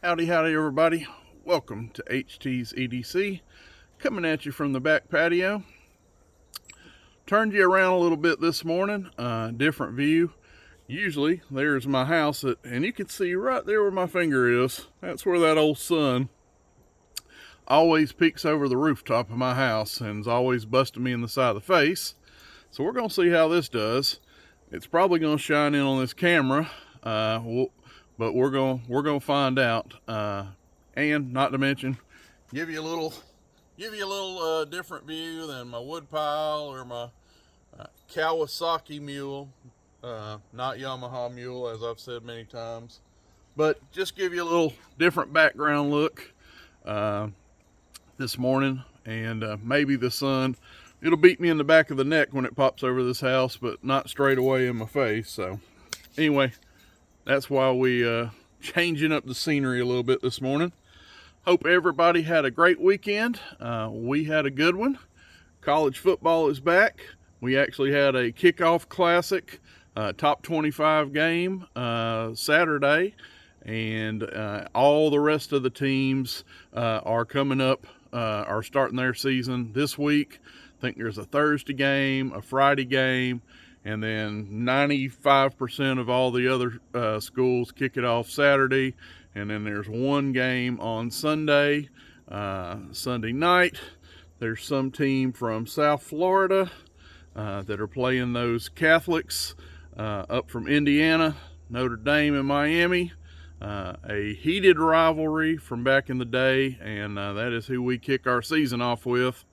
Howdy, everybody. Welcome to HT's EDC, coming at you from the back patio. Turned you around a little bit this morning, different view. Usually, there's my house, and you can see right there where my finger is. That's where that old sun always peeks over the rooftop of my house and is always busting me in the side of the face. So we're going to see how this does. It's probably going to shine in on this camera, but we're going to find out. And not to mention, give you a little different view than my wood pile or my Kawasaki mule, not Yamaha mule, as I've said many times. But just give you a little different background look this morning, and maybe the sun, it'll beat me in the back of the neck when it pops over this house, but not straight away in my face. So anyway, that's why we changing up the scenery a little bit this morning. Hope everybody had a great weekend. We had a good one. College football is back. We actually had a kickoff classic, top 25 game Saturday, and all the rest of the teams are coming up, are starting their season this week. I think there's a Thursday game, a Friday game, and then 95% of all the other schools kick it off Saturday. And then there's one game on Sunday, Sunday night. There's some team from South Florida that are playing those Catholics up from Indiana, Notre Dame and Miami. A heated rivalry from back in the day, and that is who we kick our season off with.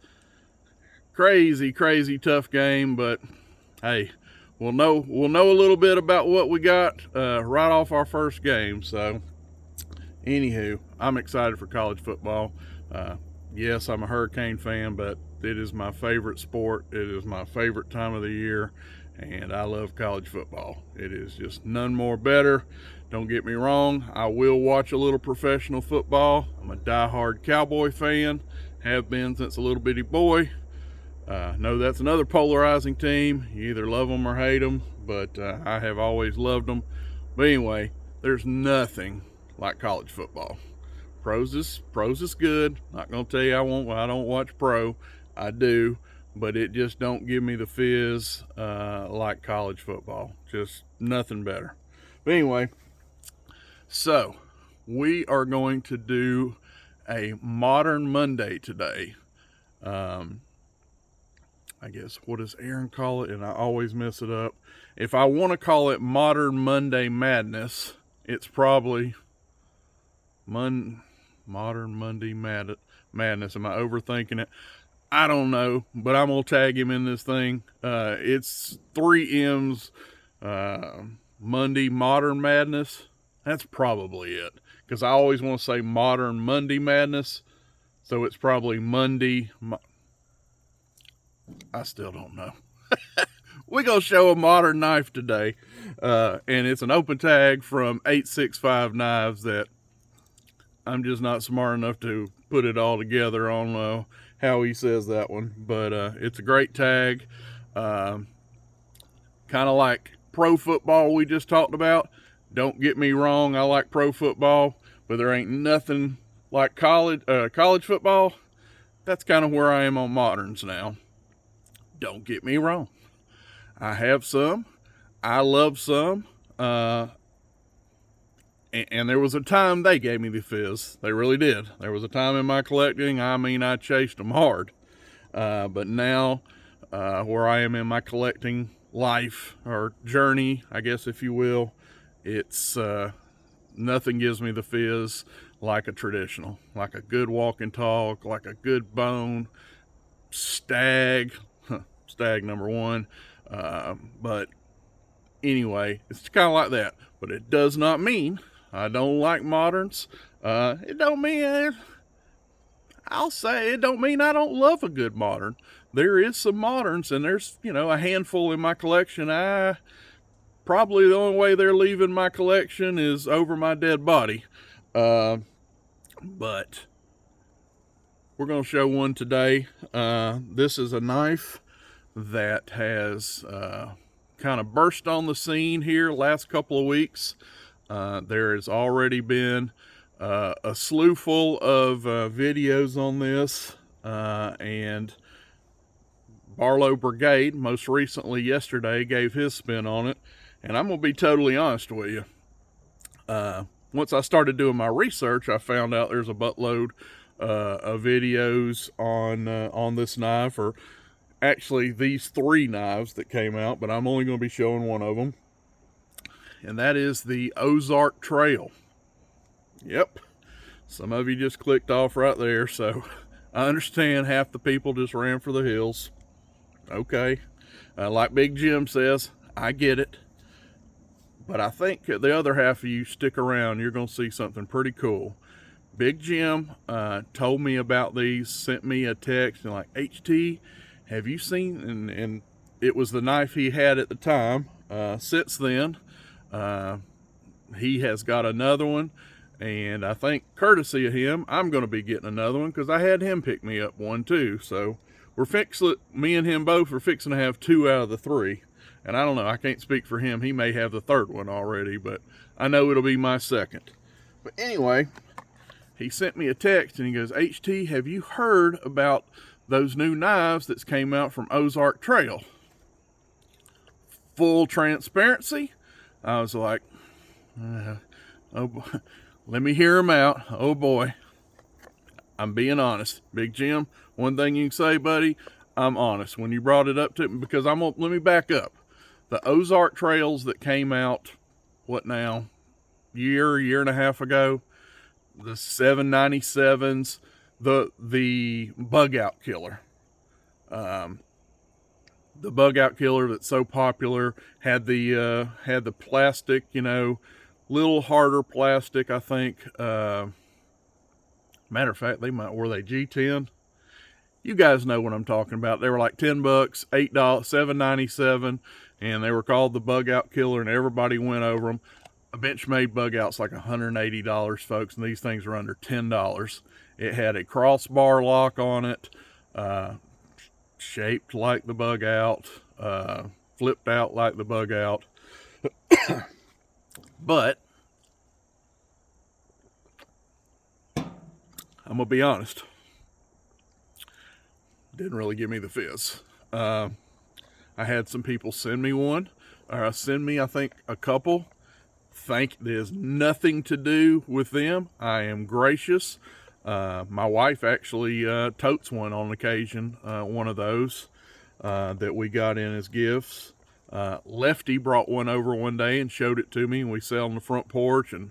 Crazy tough game, but hey, we'll know a little bit about what we got right off our first game. So anywho, I'm excited for college football. Yes, I'm a Hurricane fan, but it is my favorite sport. It is my favorite time of the year, and I love college football. It is just none more better. Don't get me wrong, I will watch a little professional football. I'm a diehard Cowboy fan, have been since a little bitty boy. No, that's another polarizing team. You either love them or hate them, but I have always loved them. But anyway, there's nothing like college football. Pros is good. Not gonna tell you I don't watch pro. I do, but it just don't give me the fizz like college football. Just nothing better. But anyway, so we are going to do a Modern Monday today. I guess, what does Aaron call it? And I always mess it up. If I want to call it Modern Monday Madness, it's probably Modern Monday Madness. Am I overthinking it? I don't know, but I'm going to tag him in this thing. It's 3M's Monday Modern Madness. That's probably it, because I always want to say Modern Monday Madness, so it's probably Monday. I still don't know. We're going to show a modern knife today, and it's an open tag from 865 Knives that I'm just not smart enough to put it all together on how he says that one. But it's a great tag. Kind of like pro football we just talked about. Don't get me wrong, I like pro football, but there ain't nothing like college football. That's kind of where I am on moderns now. Don't get me wrong. I have some. I love some. And there was a time they gave me the fizz. They really did. There was a time in my collecting, I chased them hard. But now, where I am in my collecting life, or journey, I guess if you will, it's nothing gives me the fizz like a traditional. Like a good walk and talk, like a good bone, stag number one. But anyway, it's kind of like that. But it does not mean I don't like moderns. It don't mean, I'll say it don't mean I don't love a good modern. There is some moderns, and there's, a handful in my collection. Probably the only way they're leaving my collection is over my dead body. But we're going to show one today. This is a knife that has kind of burst on the scene here last couple of weeks. There has already been a slew full of videos on this, and Barlow Brigade, most recently yesterday, gave his spin on it. And I'm going to be totally honest with you. Once I started doing my research, I found out there's a buttload of videos on this knife, or actually these 3 knives that came out, but I'm only going to be showing one of them. And that is the Ozark Trail. Yep. Some of you just clicked off right there, so I understand half the people just ran for the hills. Okay. Like Big Jim says, I get it. But I think the other half of you stick around, you're going to see something pretty cool. Big Jim told me about these, sent me a text, and like, HT, have you seen, and it was the knife he had at the time. Since then, he has got another one, and I think courtesy of him, I'm going to be getting another one, because I had him pick me up one too. So we're fixing, me and him both are fixing to have 2 out of the 3. And I don't know, I can't speak for him. He may have the 3rd one already, but I know it'll be my 2nd. But anyway, he sent me a text and he goes, HT, have you heard about those new knives that's came out from Ozark Trail? Full transparency, I was like, oh boy, let me hear him out. Oh boy, I'm being honest. Big Jim, one thing you can say, buddy, I'm honest. When you brought it up to me, because let me back up. The Ozark Trails that came out, what now, year and a half ago, the 797s, the bug out killer. The bug out killer that's so popular had the plastic, little harder plastic, I think. Matter of fact, were they G10? You guys know what I'm talking about. They were like $10, $8, $7.97, and they were called the bug out killer, and everybody went over them. A Benchmade bug out's like $180, folks, and these things are under $10. It had a crossbar lock on it, shaped like the bug out, flipped out like the bug out. But I'm gonna be honest, didn't really give me the fizz. I had some people send me one, or send me, I think, a couple. There's nothing to do with them. I am gracious. My wife actually totes one on occasion, one of those that we got in as gifts. Lefty brought one over one day and showed it to me, and we sat on the front porch, and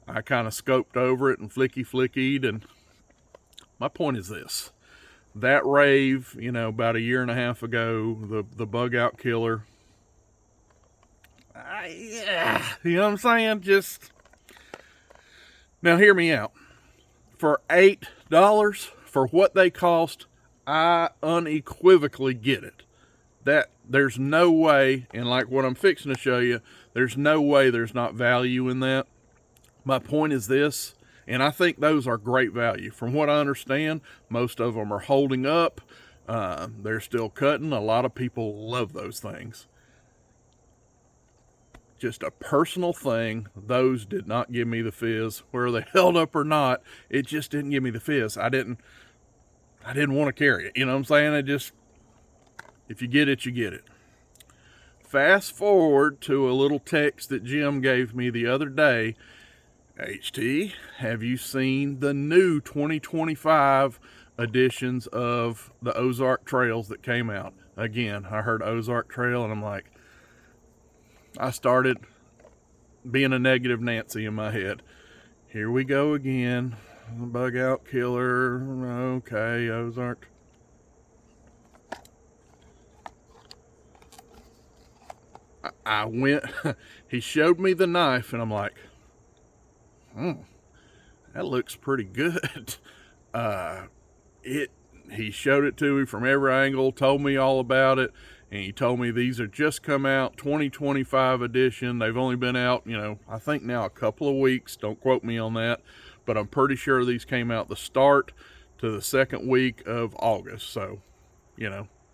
I kind of scoped over it and flickied. And my point is this: that rave, about a year and a half ago, the bug out killer. Yeah, you know what I'm saying? Just now, hear me out. For $8 for what they cost, I unequivocally get it. That there's no way, and like what I'm fixing to show you, there's no way there's not value in that. My point is this, and I think those are great value. From what I understand, most of them are holding up. They're still cutting. A lot of people love those things. Just a personal thing, those did not give me the fizz. Whether they held up or not, it just didn't give me the fizz. I didn't want to carry it. You know what I'm saying? If you get it, you get it. Fast forward to a little text that Jim gave me the other day. HT, have you seen the new 2025 editions of the Ozark Trails that came out? Again, I heard Ozark Trail and I'm like, I started being a negative Nancy in my head. Here we go again. Bug out killer. Okay, Ozark. I went, he showed me the knife and I'm like, that looks pretty good. He showed it to me from every angle, told me all about it. And he told me these are just come out, 2025 edition. They've only been out, I think now a couple of weeks. Don't quote me on that. But I'm pretty sure these came out the start to the 2nd week of August. So,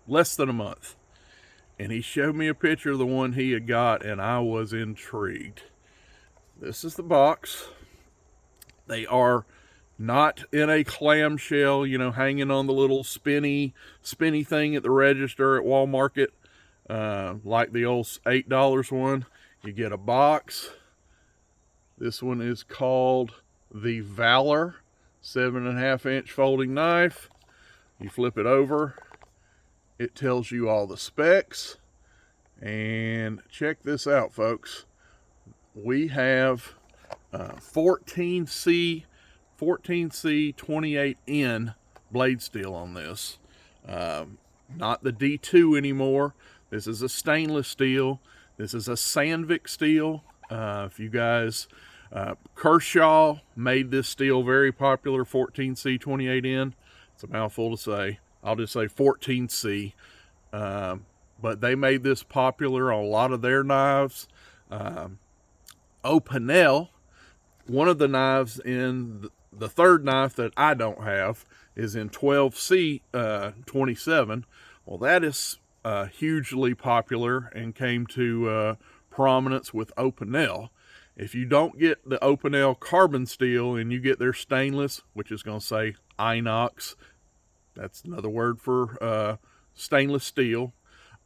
less than a month. And he showed me a picture of the one he had got, and I was intrigued. This is the box. They are not in a clamshell, you know, hanging on the little spinny thing at the register at Walmart, like the old $8 one. You get a box. This one is called the Valor 7.5-inch folding knife. You flip it over, it tells you all the specs. And check this out, folks. We have 14C 28N blade steel on this. Not the D2 anymore. This is a stainless steel. This is a Sandvik steel. If you guys, Kershaw made this steel very popular, 14C 28N. It's a mouthful to say. I'll just say 14C. But they made this popular on a lot of their knives. Opinel, one of the knives in the third knife that I don't have is in 12C 27. Well, that is hugely popular and came to prominence with Opinel. If you don't get the Opinel carbon steel and you get their stainless, which is going to say inox, that's another word for stainless steel,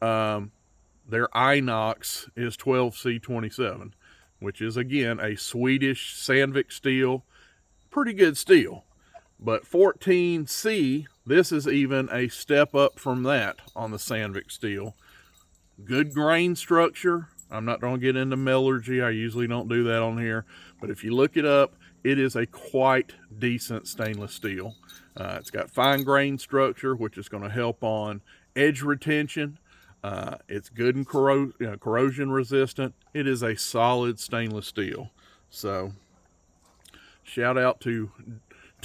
their inox is 12C 27, which is again a Swedish Sandvik steel. Pretty good steel. But 14C, this is even a step up from that on the Sandvik steel. Good grain structure. I'm not going to get into metallurgy. I usually don't do that on here. But if you look it up, it is a quite decent stainless steel. It's got fine grain structure, which is going to help on edge retention. It's good and corrosion resistant. It is a solid stainless steel. So shout out to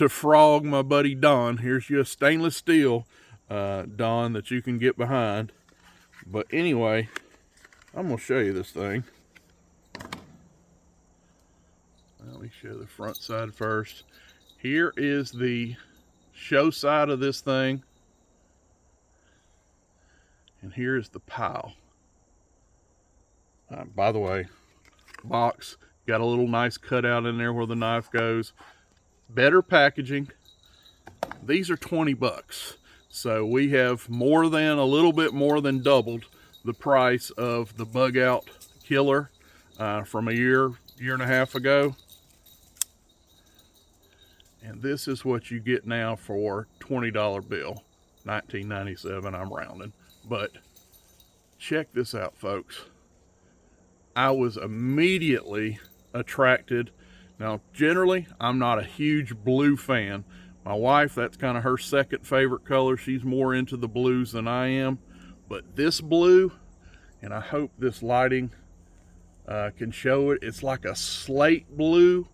Frog, my buddy Don. Here's you a stainless steel, Don, that you can get behind. But anyway, I'm going to show you this thing. Let me show the front side first. Here is the show side of this thing. And here's the pile. By the way, box, got a little nice cutout in there where the knife goes. Better packaging. These are 20 bucks. So we have a little bit more than doubled the price of the Bug Out Killer from a year and a half ago. And this is what you get now for $20 bill. $19.97, I'm rounding. But check this out, folks. I was immediately attracted. Now, generally, I'm not a huge blue fan. My wife, that's kind of her second favorite color. She's more into the blues than I am. But this blue, and I hope this lighting can show it, it's like a slate blue.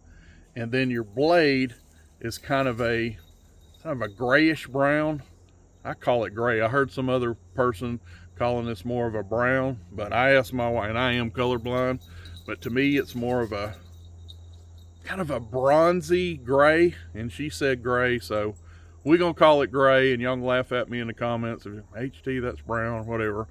And then your blade is kind of a grayish brown. I call it gray. I heard some other person calling this more of a brown, but I asked my wife, and I am colorblind, but to me it's more of a kind of a bronzy gray, and she said gray, so we're gonna call it gray, and y'all can laugh at me in the comments if HT, that's brown, whatever.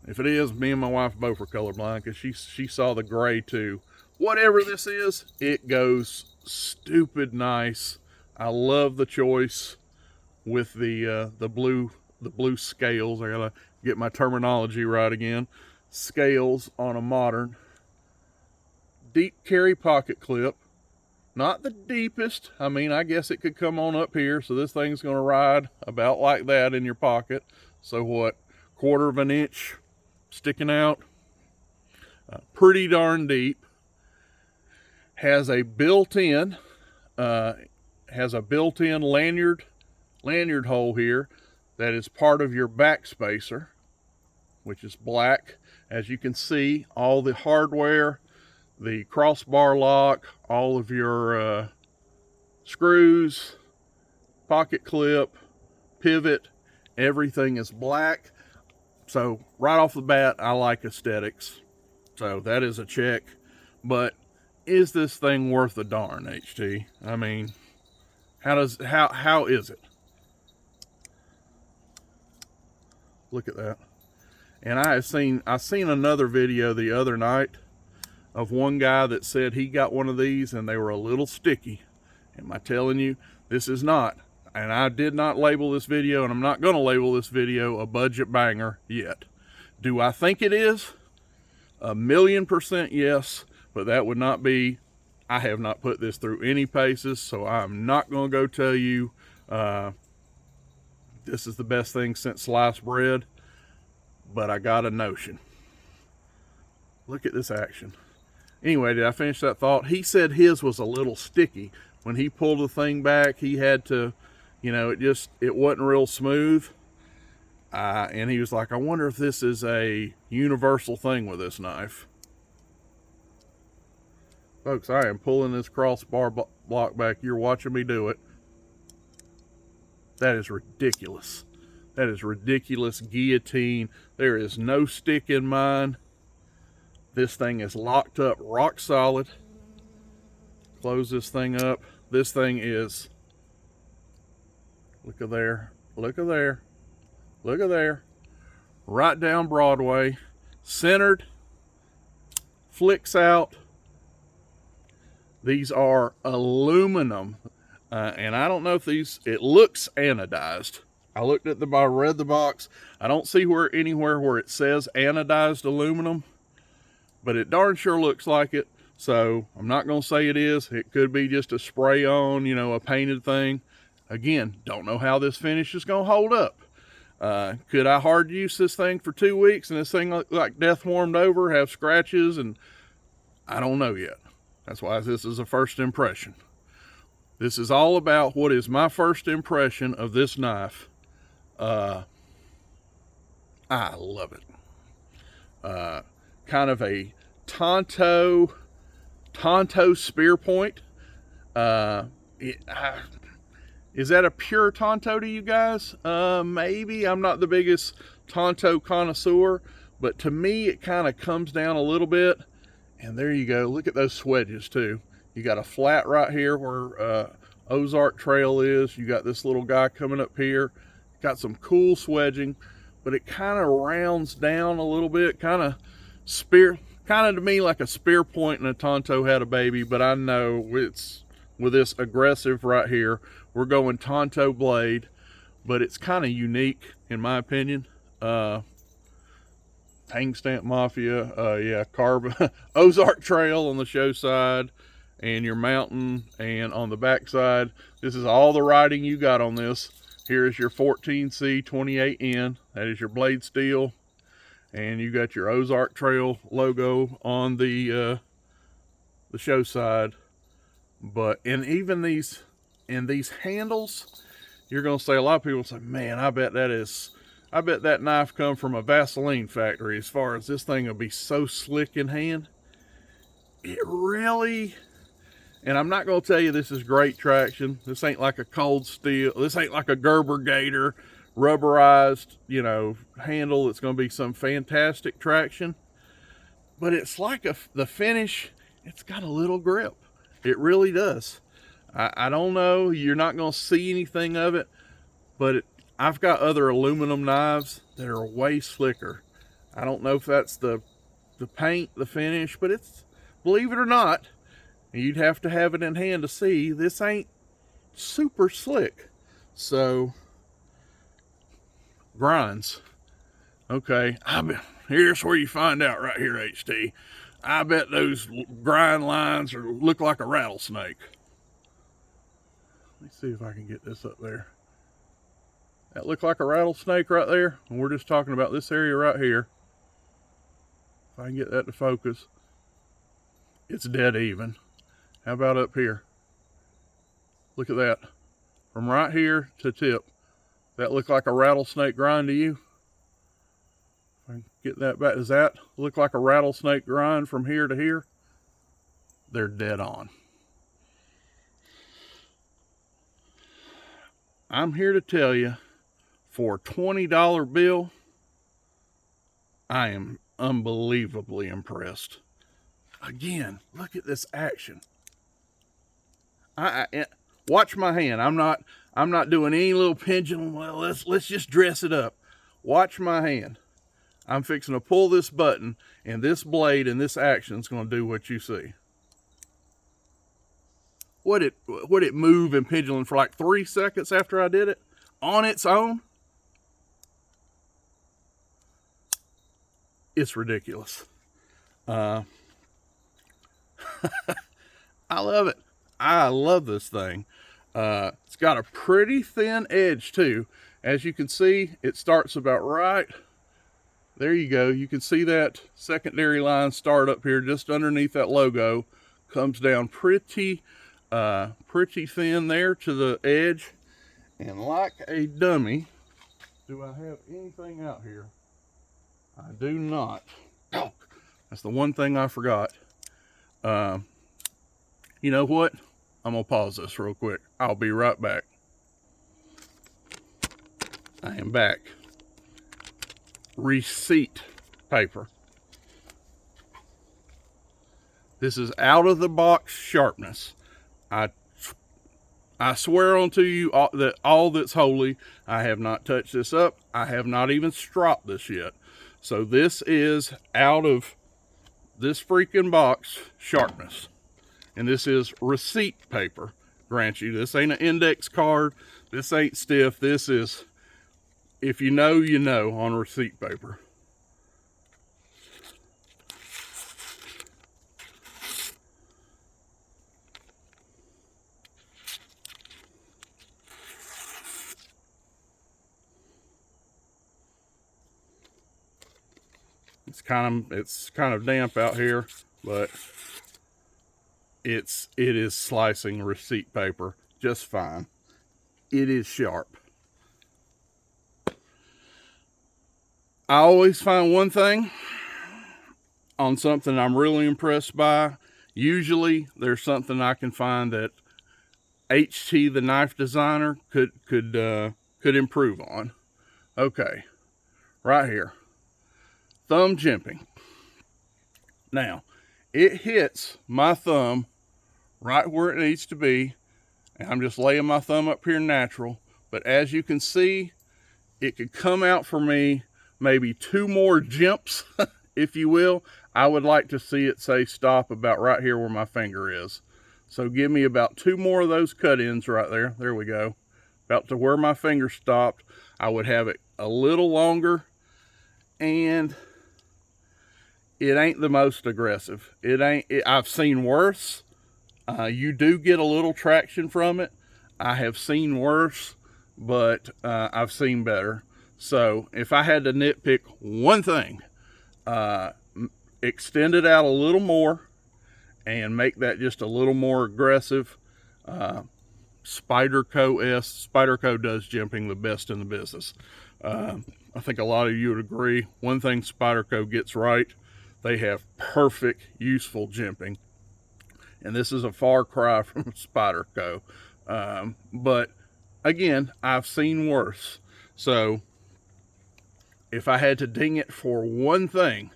If it is, me and my wife both are colorblind because she saw the gray too. Whatever this is, it goes stupid nice. I love the choice with the blue scales. I gotta get my terminology right again. Scales on a modern deep carry pocket clip. Not the deepest. I mean, I guess it could come on up here. So this thing's gonna ride about like that in your pocket. So what, 1/4 of an inch sticking out? Pretty darn deep. Has a built-in lanyard hole here that is part of your back spacer, which is black. As you can see, all the hardware, the crossbar lock, all of your screws, pocket clip, pivot, everything is black. So right off the bat, I like aesthetics. So that is a check. But is this thing worth a darn, HT? I mean, how is it? Look at that. And I seen another video the other night of one guy that said he got one of these and they were a little sticky. Am I telling you, this is not, and I did not label this video, and I'm not going to label this video a budget banger yet. Do I think it is? 1,000,000% yes, but that would not be, I have not put this through any paces, so I'm not going to go tell you this is the best thing since sliced bread, but I got a notion. Look at this action. Anyway, did I finish that thought? He said his was a little sticky. When he pulled the thing back, he had to, you know, it wasn't real smooth. And he was like, I wonder if this is a universal thing with this knife. Folks, I am pulling this crossbar block back. You're watching me do it. That is ridiculous. That is ridiculous guillotine. There is no stick in mine. This thing is locked up rock solid. Close this thing up. This thing is, look at there, look at there, look at there. Right down Broadway, centered, flicks out. These are aluminum. And I don't know if these, it looks anodized. I looked at I read the box. I don't see anywhere where it says anodized aluminum, but it darn sure looks like it. So I'm not going to say it is. It could be just a spray on, you know, a painted thing. Again, don't know how this finish is going to hold up. Could I hard use this thing for 2 weeks and this thing look like death warmed over, have scratches, and I don't know yet. That's why this is a first impression. This is all about what is my first impression of this knife. I love it. Kind of a Tonto spear point. Is that a pure Tonto to you guys? Maybe. I'm not the biggest Tonto connoisseur, but to me it kind of comes down a little bit. And there you go. Look at those swedges too. You got a flat right here where Ozark Trail is. You got this little guy coming up here. Got some cool swedging, but it kind of rounds down a little bit, kind of to me like a spear point and a Tonto had a baby, but I know it's with this aggressive right here. We're going Tonto blade, but it's kind of unique in my opinion. Hang Stamp Mafia, yeah, Ozark Trail on the show side, and your mountain, and on the back side, this is all the writing you got on this. Here is your 14C 28N. That is your blade steel, and you got your Ozark Trail logo on the show side. But even these handles, you're gonna say, a lot of people say, man, I bet that knife come from a Vaseline factory. As far as this thing will be so slick in hand, it really. And I'm not going to tell you this is great traction. This ain't like a cold steel. This ain't like a Gerber Gator rubberized, you know, handle. It's going to be some fantastic traction. But it's like the finish, it's got a little grip. It really does. I don't know. You're not going to see anything of it. But I've got other aluminum knives that are way slicker. I don't know if that's the paint, the finish, but it's, believe it or not, you'd have to have it in hand to see, this ain't super slick. So, grinds. Okay, here's where you find out right here, HT. I bet those grind lines look like a rattlesnake. Let me see if I can get this up there. That look like a rattlesnake right there, and we're just talking about this area right here. If I can get that to focus, it's dead even. How about up here? Look at that. From right here to tip. That look like a rattlesnake grind to you? If I can get that back. Does that look like a rattlesnake grind from here to here? They're dead on. I'm here to tell you, for a $20 bill, I am unbelievably impressed. Again, look at this action. Watch my hand. I'm not doing any little pendulum. Well, let's just dress it up. Watch my hand. I'm fixing to pull this button, and this blade and this action is going to do what you see. Would it move and pendulum for like 3 seconds after I did it on its own? It's ridiculous. I love it. I love this thing. It's got a pretty thin edge too. As you can see, it starts about right there. You go. You can see that secondary line start up here just underneath that logo. Comes down pretty thin there to the edge. And like a dummy, do I have anything out here? I do not. Oh, that's the one thing I forgot. You know what? I'm gonna pause this real quick. I'll be right back. I am back. Receipt paper. This is out of the box sharpness. I swear unto you that all that's holy, I have not touched this up. I have not even stropped this yet. So this is out of this freaking box sharpness. And this is receipt paper. Grant you, this ain't an index card. This ain't stiff. This is, if you know, you know, on receipt paper. It's kind of damp out here, but it is slicing receipt paper just fine. It is sharp. I always find one thing on something I'm really impressed by. Usually there's something I can find that HT, the knife designer, could improve on. Okay, right here. Thumb jimping. Now, it hits my thumb right where it needs to be, and I'm just laying my thumb up here natural, but as you can see, it could come out for me maybe 2 more jimps, if you will. I would like to see it say stop about right here where my finger is. So give me about 2 more of those cut-ins right there. There we go. About to where my finger stopped. I would have it a little longer, and it ain't the most aggressive. I've seen worse. You do get a little traction from it. I have seen worse, but I've seen better. So if I had to nitpick one thing, extend it out a little more and make that just a little more aggressive. Spyderco does jimping the best in the business. I think a lot of you would agree. One thing Spyderco gets right, they have perfect, useful jimping. And this is a far cry from Spyderco. But again, I've seen worse. So if I had to ding it for one thing,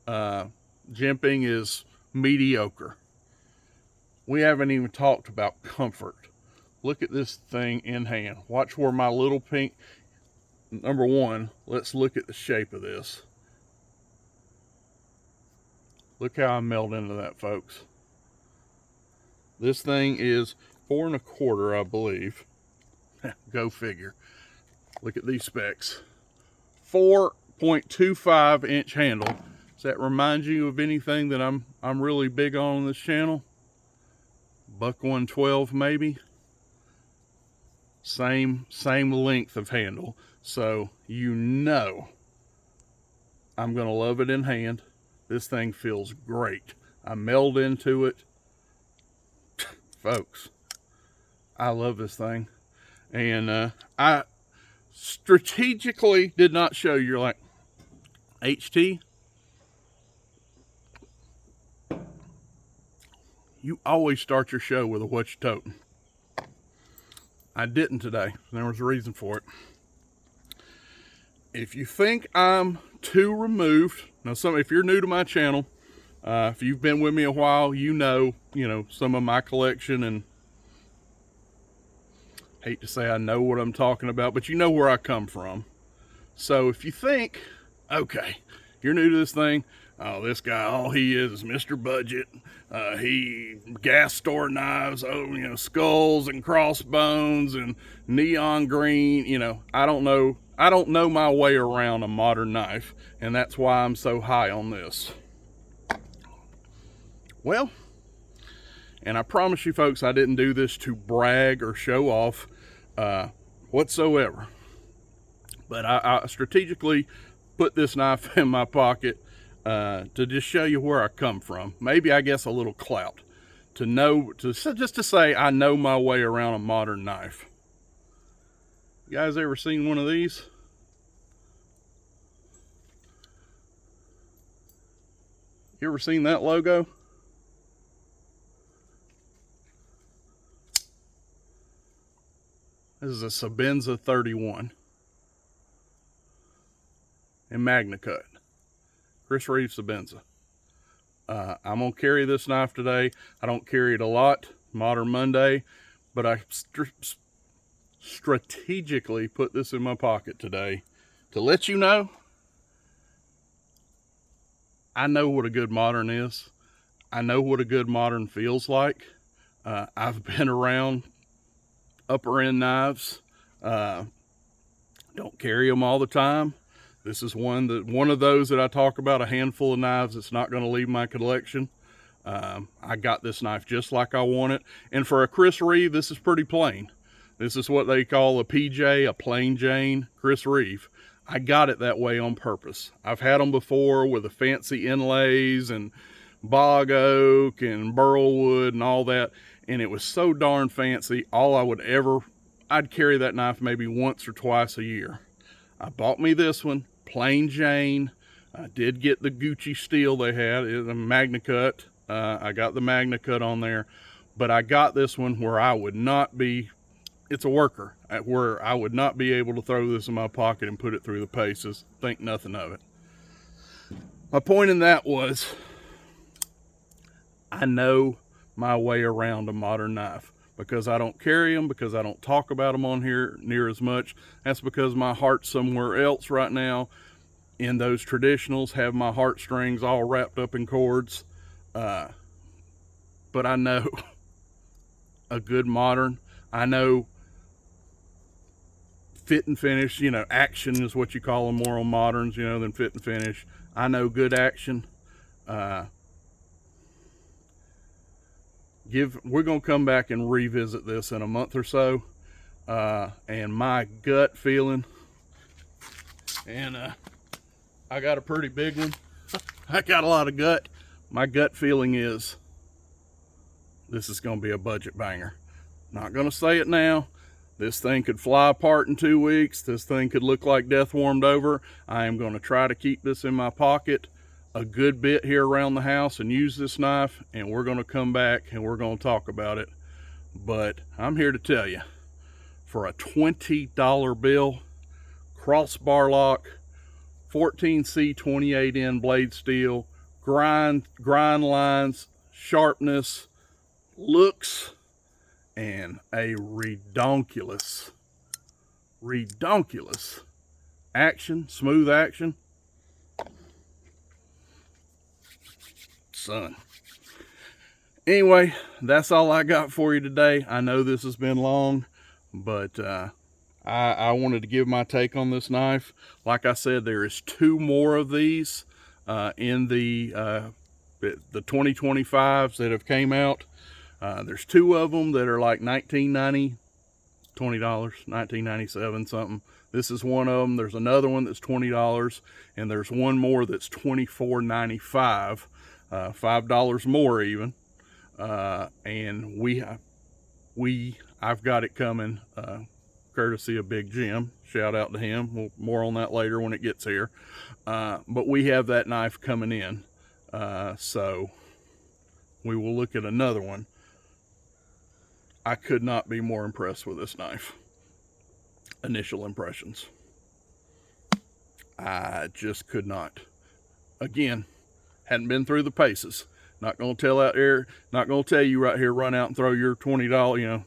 jimping is mediocre. We haven't even talked about comfort. Look at this thing in hand. Watch where my little pink, number one, let's look at the shape of this. Look how I meld into that, folks. This thing is 4 1/4, I believe. Go figure. Look at these specs. 4.25 inch handle. Does that remind you of anything that I'm really big on this channel? Buck 112 maybe. Same length of handle. So you know I'm gonna love it in hand. This thing feels great. I meld into it. Folks, I love this thing. And I strategically did not show you, like, HT, you always start your show with a what you toting. I didn't today. There was a reason for it. If you think I'm too removed, now if you're new to my channel, if you've been with me a while, you know some of my collection, and hate to say I know what I'm talking about, but you know where I come from. So if you think, okay, you're new to this thing, Oh, this guy, all he is Mr. Budget. He gas store knives, skulls and crossbones and neon green. I don't know my way around a modern knife, and that's why I'm so high on this. Well, and I promise you folks, I didn't do this to brag or show off whatsoever. But I strategically put this knife in my pocket to just show you where I come from. Maybe, I guess, a little clout just to say I know my way around a modern knife. You guys ever seen one of these? You ever seen that logo? This is a Sebenza 31 in Magna Cut. Chris Reeve Sebenza. I'm going to carry this knife today. I don't carry it a lot, Modern Monday, but I strategically put this in my pocket today to let you know I know what a good modern is. I know what a good modern feels like. I've been around upper end knives. Don't carry them all the time. This is one of those that I talk about, a handful of knives that's not going to leave my collection. I got this knife just like I want it. And for a Chris Reeve, this is pretty plain. This is what they call a PJ, a plain Jane Chris Reeve. I got it that way on purpose. I've had them before with the fancy inlays and bog oak and burl wood and all that. And it was so darn fancy. I'd carry that knife maybe once or twice a year. I bought me this one, plain Jane. I did get the Gucci steel they had, it's a Magna Cut. I got the Magna Cut on there, but I got this one where it's a worker, where I would not be able to throw this in my pocket and put it through the paces, think nothing of it. My point in that was, I know my way around a modern knife. Because I don't carry them, because I don't talk about them on here near as much. That's because my heart's somewhere else right now. In those traditionals, have my heartstrings all wrapped up in cords. But I know a good modern. I know fit and finish. Action is what you call them more on moderns, than fit and finish. I know good action. We're going to come back and revisit this in a month or so, and my gut feeling, and I got a pretty big one. I got a lot of gut. My gut feeling is this is going to be a budget banger. Not going to say it now. This thing could fly apart in 2 weeks. This thing could look like death warmed over. I am going to try to keep this in my pocket a good bit here around the house and use this knife, and we're going to come back and we're going to talk about it. But I'm here to tell you, for a $20 bill, crossbar lock, 14C 28N blade steel, grind lines, sharpness, looks, and a redonkulous action, smooth action, son. Anyway, that's all I got for you today. I know this has been long, but I wanted to give my take on this knife. Like I said, there is 2 more of these in the 2025s that have came out. There's 2 of them that are like $19.90, $20, $19.97 something. This is one of them. There's another one that's $20, and there's one more that's $24.95. $5 more even, and I've got it coming, courtesy of Big Jim. Shout out to him. More on that later when it gets here. But we have that knife coming in, so we will look at another one. I could not be more impressed with this knife. Initial impressions, I just could not. Again, hadn't been through the paces. Not going to tell you right here, run out and throw your $20,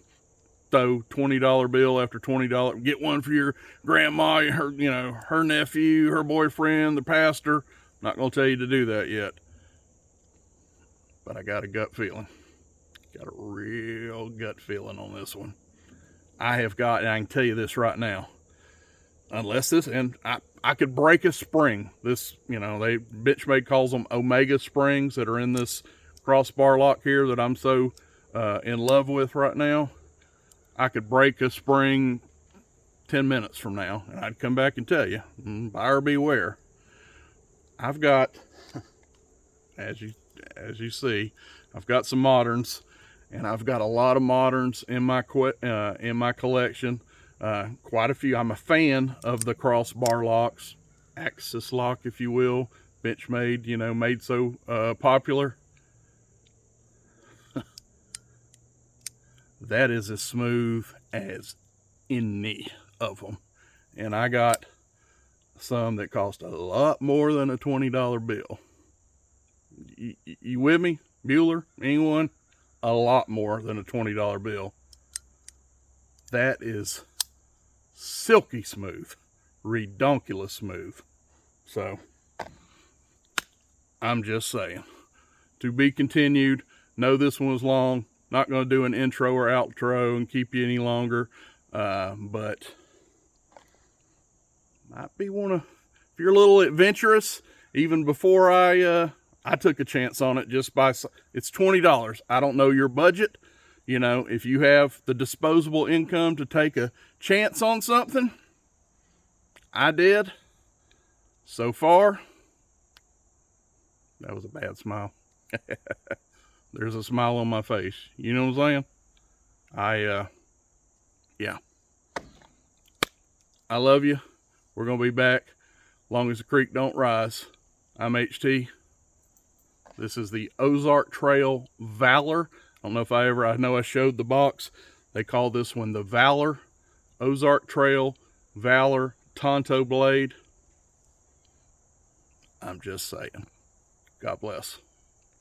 throw $20 bill after $20. Get one for your grandma, her nephew, her boyfriend, the pastor. Not going to tell you to do that yet. But I got a gut feeling. Got a real gut feeling on this one. I can tell you this right now. Unless this, and I could break a spring. This, Benchmade calls them Omega springs that are in this crossbar lock here that I'm so in love with right now. I could break a spring 10 minutes from now, and I'd come back and tell you, buyer beware. I've got, as you see, I've got some moderns, and I've got a lot of moderns in my collection. Quite a few. I'm a fan of the crossbar locks, axis lock, if you will. Benchmade, made so popular. That is as smooth as any of them. And I got some that cost a lot more than a $20 bill. You with me? Bueller? Anyone? A lot more than a $20 bill. That is silky smooth. Redonkulous smooth. So, I'm just saying. To be continued. Know this one was long. Not going to do an intro or outro and keep you any longer. But might be if you're a little adventurous, even before I took a chance on it just by, it's $20. I don't know your budget. If you have the disposable income to take a chance on something, I did. So far, that was a bad smile. There's a smile on my face. You know what I'm saying? Yeah. I love you. We're going to be back long as the creek don't rise. I'm HT. This is the Ozark Trail Valor. I know I showed the box. They call this one the Valor. Ozark Trail Valor Tonto Blade. I'm just saying. God bless.